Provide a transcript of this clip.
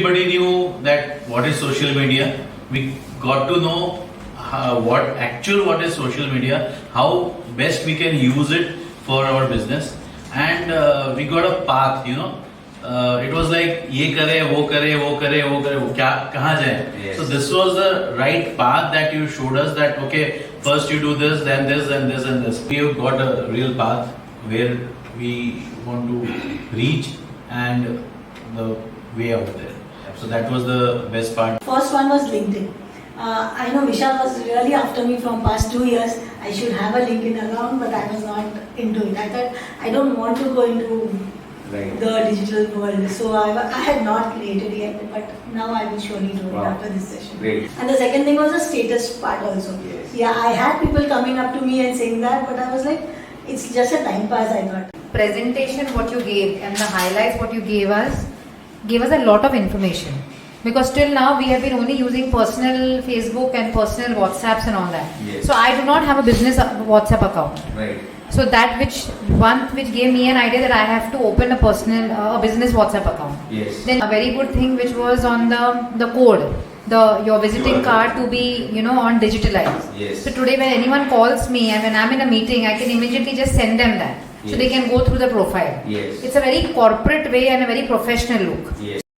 everybody knew that what is social media. We got to know what is social media, how best we can use it for our business, and we got a path. It was like ये करे वो करे वो करे वो करे वो क्या कहाँ जाए. Yes. So this was the right path that you showed us, that okay, first you do this, then this, and this, and this. We have got a real path where we want to reach and the way out there. So that was the best part. First one was LinkedIn. I know Vishal was really after me from past 2 years. I should have a LinkedIn account, but I was not into it. I thought I don't want to go into the digital world. So I had not created yet, but now I will surely do it after this session. Great. And the second thing was the status part also. Yes. Yeah, I had people coming up to me and saying that, but I was like, it's just a time pass, I thought. Presentation what you gave and the highlights what you gave us a lot of information, because till now we have been only using personal Facebook and personal WhatsApps and all that. Yes. So I do not have a business WhatsApp account. Right. So that which gave me an idea that I have to open a business WhatsApp account. Yes. Then a very good thing which was on the code, your visiting card to be on digitalized. Yes. So today when anyone calls me and when I'm in a meeting, I can immediately just send them that. So they can go through the profile. Yes. It's a very corporate way and a very professional look. Yes.